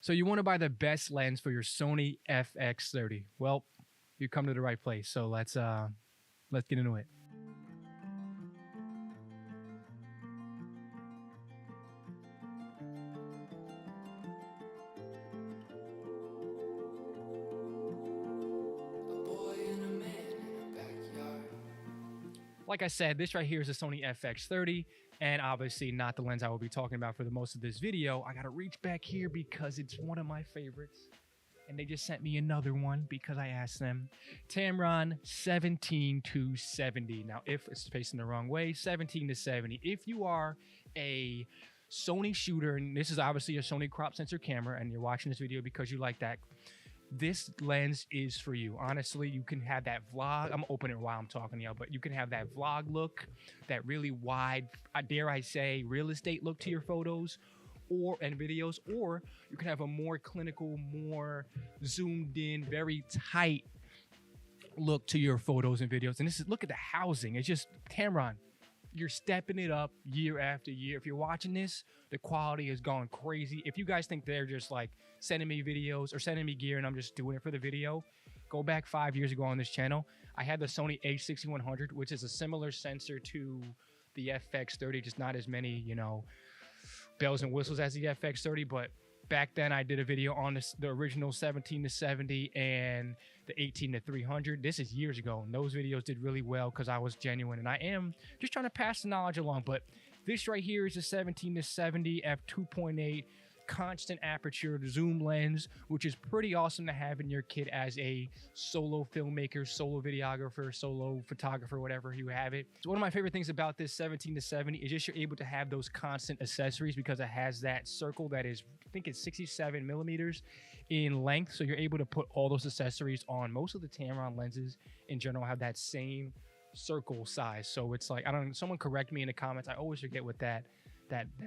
So you want to buy the best lens for your Sony Fx30. Well, you come to the right place. So let's get into it. Like I said, this right here is a Sony Fx30, and obviously not the lens I will be talking about for the most of this video. I gotta reach back here because it's one of my favorites, and they just sent me another one because I asked them. Tamron 17-70. Now, if it's facing the wrong way, 17-70. If you are a Sony shooter, and this is obviously a Sony crop sensor camera, and you're watching this video because you like that, this lens is for you. Honestly, you can have that vlog. I'm opening it while I'm talking to y'all, but you can have that vlog look, that really wide, dare I say, real estate look to your photos and videos, or you can have a more clinical, more zoomed in, very tight look to your photos and videos. And this is, look at the housing. It's just Tamron. You're stepping it up year after year. If you're watching this, the quality has gone crazy. If you guys think they're just like sending me videos or sending me gear and I'm just doing it for the video, go back 5 years ago on this channel. I had the Sony a6100, which is a similar sensor to the Fx30, just not as many, you know, bells and whistles as the Fx30. But back then I did a video on the original 17-70 and the 18-300. This is years ago, and those videos did really well because I was genuine, and I am just trying to pass the knowledge along. But this right here is a 17-70 f2.8 constant aperture zoom lens, which is pretty awesome to have in your kit as a solo filmmaker, solo videographer, solo photographer, whatever you have it. So one of my favorite things about this 17-70 is just you're able to have those constant accessories because it has that circle that is, I think it's 67 millimeters in length. So you're able to put all those accessories on. Most of the Tamron lenses in general have that same circle size. So it's like, I don't know, someone correct me in the comments. I always forget what that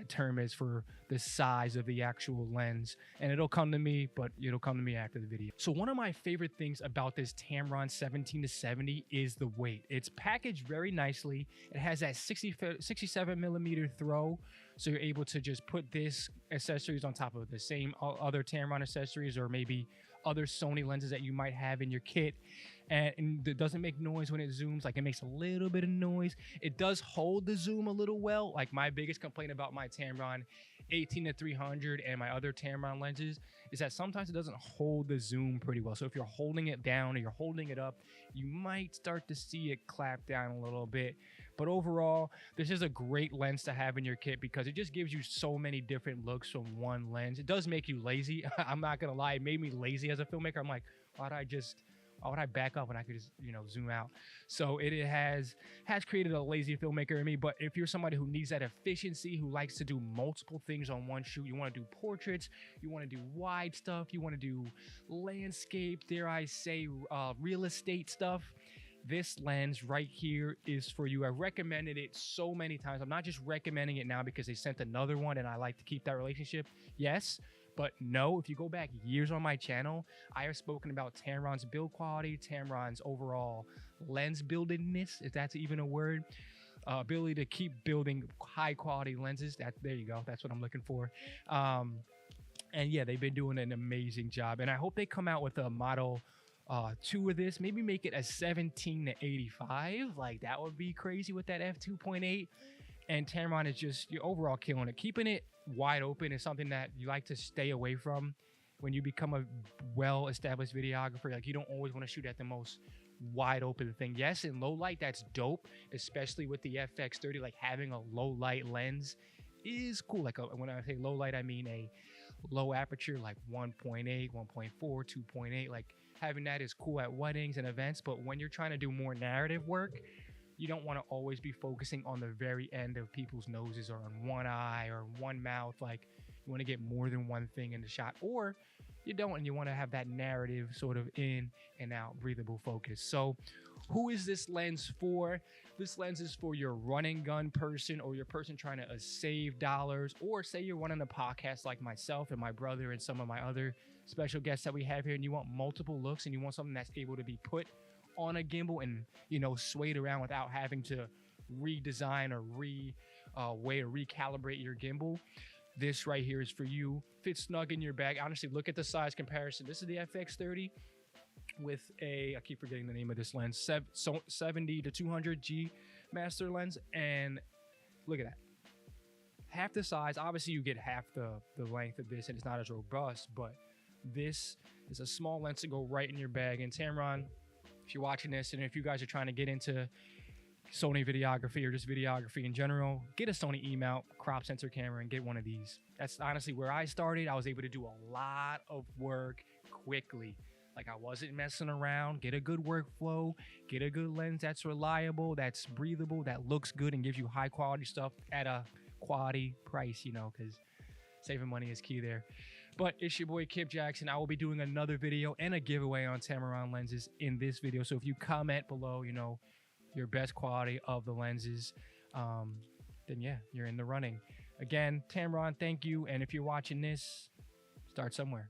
term is for the size of the actual lens, and it'll come to me, but it'll come to me after the video. So one of my favorite things about this Tamron 17-70 is the weight. It's packaged very nicely. It has that 67 millimeter throw, so you're able to just put this accessories on top of the same other Tamron accessories, or maybe other Sony lenses that you might have in your kit. And it doesn't make noise when it zooms. Like, it makes a little bit of noise. It does hold the zoom a little well. Like, my biggest complaint about my Tamron 18-300 and my other Tamron lenses is that sometimes it doesn't hold the zoom pretty well. So if you're holding it down or you're holding it up, you might start to see it clap down a little bit. But overall, this is a great lens to have in your kit because it just gives you so many different looks from one lens. It does make you lazy. I'm not gonna lie, it made me lazy as a filmmaker. I'm like, why would I back up when I could just, you know, zoom out? So it has created a lazy filmmaker in me. But if you're somebody who needs that efficiency, who likes to do multiple things on one shoot, you want to do portraits, you want to do wide stuff, you want to do landscape, dare I say, real estate stuff, this lens right here is for you. I've recommended it so many times. I'm not just recommending it now because they sent another one and I like to keep that relationship. Yes, but no, if you go back years on my channel, I have spoken about Tamron's build quality, Tamron's overall lens buildedness, if that's even a word, ability to keep building high quality lenses. There you go. That's what I'm looking for. And yeah, they've been doing an amazing job. And I hope they come out with a model 2 of this, maybe make it a 17-85. Like, that would be crazy with that f2.8. And Tamron is just, you're overall killing it. Keeping it wide open is something that you like to stay away from when you become a well-established videographer. Like, you don't always want to shoot at the most wide open thing. Yes, in low light, that's dope, especially with the Fx30. Like, having a low light lens is cool. Like, when I say low light, I mean a low aperture, like 1.8, 1.4, 2.8. Like, having that is cool at weddings and events. But when you're trying to do more narrative work, you don't want to always be focusing on the very end of people's noses or on one eye or one mouth. Like, you want to get more than one thing in the shot, or you don't, and you want to have that narrative sort of in and out breathable focus. So who is this lens for? This lens is for your run and gun person, or your person trying to save dollars, or say you're running a podcast like myself and my brother and some of my other special guests that we have here, and you want multiple looks and you want something that's able to be put on a gimbal and, you know, swayed around without having to redesign or recalibrate your gimbal. this right here is for you. Fits snug in your bag. Honestly, look at the size comparison. This is the FX30 with a, I keep forgetting the name of this lens, 70 to 200 G master lens, and look at that. Half the size. Obviously, you get half the length of this, and it's not as robust, but this is a small lens to go right in your bag. And Tamron, if you're watching this, and if you guys are trying to get into Sony videography or just videography in general, get a Sony E-mount crop sensor camera and get one of these. That's honestly where I started. I was able to do a lot of work quickly. Like, I wasn't messing around. Get a good workflow, get a good lens that's reliable, that's breathable, that looks good, and gives you high quality stuff at a quality price, you know, because saving money is key there. But it's your boy Kip Jackson. I will be doing another video and a giveaway on Tamron lenses in this video. So if you comment below, you know, your best quality of the lenses, then yeah, you're in the running. Again, Tamron, thank you. And if you're watching this, start somewhere.